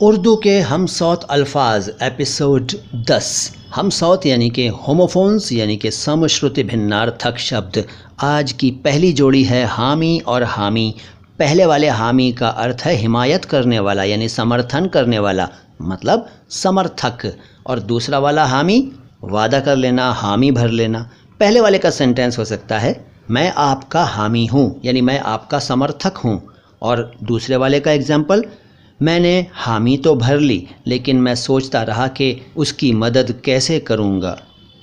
उर्दू के हमसौत अल्फाज एपिसोड 10। हमसौत यानी कि होमोफोन्स यानी कि समश्रुति भिन्नार्थक शब्द। आज की पहली जोड़ी है हामी और हामी। पहले वाले हामी का अर्थ है हिमायत करने वाला यानी समर्थन करने वाला, मतलब समर्थक। और दूसरा वाला हामी वादा कर लेना, हामी भर लेना। पहले वाले का सेंटेंस हो सकता है मैं आपका हामी हूँ यानी मैं आपका समर्थक हूँ। और दूसरे वाले का एग्जाम्पल मैंने हामी तो भर ली लेकिन मैं सोचता रहा कि उसकी मदद कैसे करूँगा।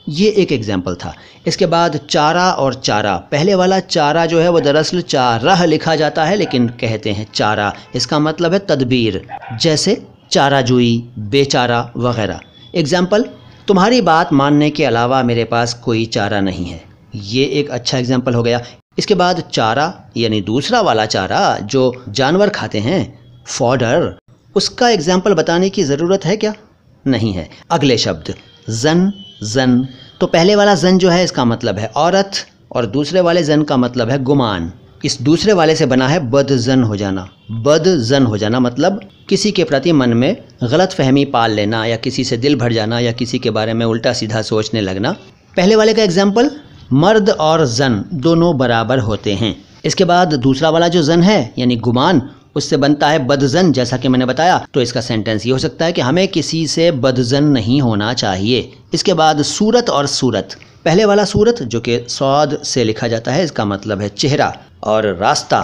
ये एक एग्जाम्पल था। इसके बाद चारा और चारा। पहले वाला चारा जो है वो दरअसल चाराह लिखा जाता है लेकिन कहते हैं चारा। इसका मतलब है तदबीर, जैसे चाराजोई, बेचारा वगैरह। एग्जाम्पल तुम्हारी बात मानने के अलावा मेरे पास कोई चारा नहीं है। ये एक अच्छा एग्जाम्पल हो गया। इसके बाद चारा यानी दूसरा वाला चारा जो जानवर खाते हैं, फॉडर। उसका एग्जाम्पल बताने की ज़रूरत है क्या? नहीं है। अगले शब्द जन, जन। तो पहले वाला जन जो है इसका मतलब है औरत और दूसरे वाले जन का मतलब है गुमान। इस दूसरे वाले से बना है बदजन हो जाना। बदजन हो जाना मतलब किसी के प्रति मन में गलत फहमी पाल लेना या किसी से दिल भर जाना या किसी के बारे में उल्टा सीधा सोचने लगना। पहले वाले का एग्जाम्पल मर्द और जन दोनों बराबर होते हैं। इसके बाद दूसरा वाला जो जन है यानी गुमान, उससे बनता है बदजन, जैसा कि मैंने बताया। तो इसका सेंटेंस ये हो सकता है कि हमें किसी से बदजन नहीं होना चाहिए। इसके बाद सूरत और सूरत। पहले वाला सूरत जो कि सौद से लिखा जाता है, इसका मतलब है चेहरा। और रास्ता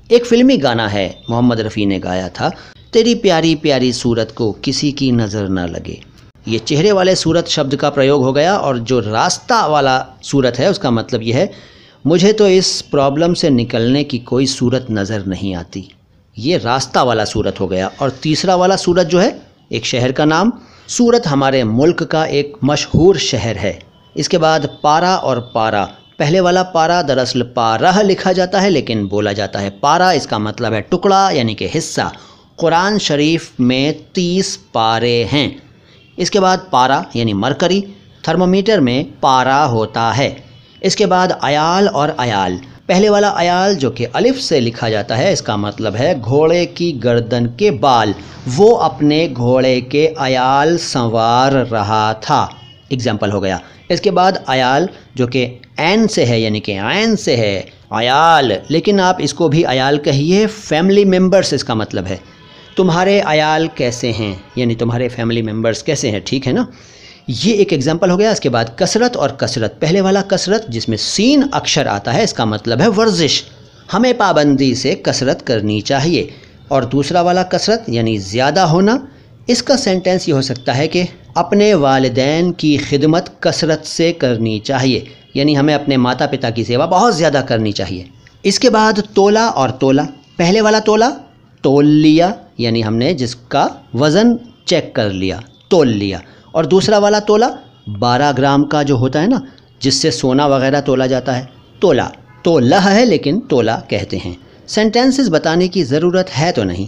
एक फिल्मी गाना है, मोहम्मद रफ़ी ने गाया था, तेरी प्यारी प्यारी सूरत को किसी की नज़र ना लगे। ये चेहरे वाले सूरत शब्द का प्रयोग हो गया। और जो रास्ता वाला सूरत है उसका मतलब ये है मुझे तो इस प्रॉब्लम से निकलने की कोई सूरत नज़र नहीं आती। ये रास्ता वाला सूरत हो गया। और तीसरा वाला सूरत जो है एक शहर का नाम। सूरत हमारे मुल्क का एक मशहूर शहर है। इसके बाद पारा और पारा। पहले वाला पारा दरअसल पाराह लिखा जाता है लेकिन बोला जाता है पारा। इसका मतलब है टुकड़ा यानी कि हिस्सा। कुरान शरीफ में 30 पारे हैं। इसके बाद पारा यानी मरकरी। थर्मोमीटर में पारा होता है। इसके बाद अयाल और अयाल। पहले वाला अयाल जो कि अलिफ से लिखा जाता है, इसका मतलब है घोड़े की गर्दन के बाल। वो अपने घोड़े के अयाल संवार रहा था। एग्जाम्पल हो गया। इसके बाद अयाल जो कि ऐन से है यानी कि ऐन से है अयाल, लेकिन आप इसको भी अयाल कहिए। फैमिली मेम्बर्स इसका मतलब है। तुम्हारे अयाल कैसे हैं यानी तुम्हारे फैमिली मेम्बर्स कैसे हैं, ठीक है ना। ये एक एग्जाम्पल हो गया। इसके बाद कसरत और कसरत। पहले वाला कसरत जिसमें सीन अक्षर आता है, इसका मतलब है वर्जिश। हमें पाबंदी से कसरत करनी चाहिए। और दूसरा वाला कसरत यानी ज़्यादा होना। इसका सेंटेंस ये हो सकता है कि अपने वालिदैन की खिदमत कसरत से करनी चाहिए यानी हमें अपने माता पिता की सेवा बहुत ज़्यादा करनी चाहिए। इसके बाद तोला और तोला। पहले वाला तोला तोल लिया यानी हमने जिसका वज़न चेक कर लिया, तोल लिया। और दूसरा वाला तोला 12 ग्राम का जो होता है ना, जिससे सोना वगैरह तोला जाता है, तोला। तोला है लेकिन तोला कहते हैं। सेंटेंसेस बताने की ज़रूरत है तो नहीं।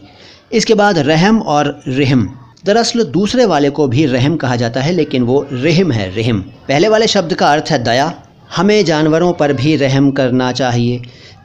इसके बाद रहम और रहम। दरअसल दूसरे वाले को भी रहम कहा जाता है लेकिन वो रहम है, रहम। पहले वाले शब्द का अर्थ है दया, हमें जानवरों पर भी रहम करना चाहिए।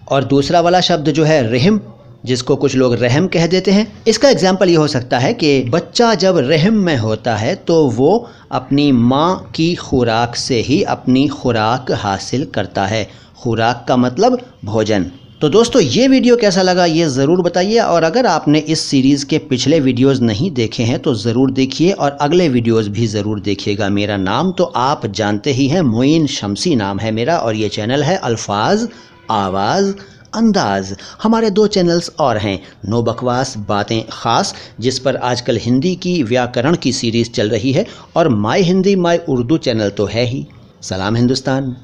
और दूसरा वाला शब्द जो है रहम, जिसको कुछ लोग रहम कह देते हैं, इसका एग्जाम्पल ये हो सकता है कि बच्चा जब रहम में होता है तो वो अपनी माँ की खुराक से ही अपनी खुराक हासिल करता है। खुराक का मतलब भोजन। तो दोस्तों ये वीडियो कैसा लगा ये ज़रूर बताइए। और अगर आपने इस सीरीज़ के पिछले वीडियोज़ नहीं देखे हैं तो ज़रूर देखिए और अगले वीडियोज़ भी ज़रूर देखिएगा। मेरा नाम तो आप जानते ही हैं, मोइन शमसी नाम है मेरा। और ये चैनल है अल्फाज, आवाज़, अंदाज़। हमारे 2 चैनल्स और हैं, नो बकवास बातें ख़ास, जिस पर आजकल हिंदी की व्याकरण की सीरीज़ चल रही है, और my Hindi my Urdu channel तो है ही। सलाम हिंदुस्तान।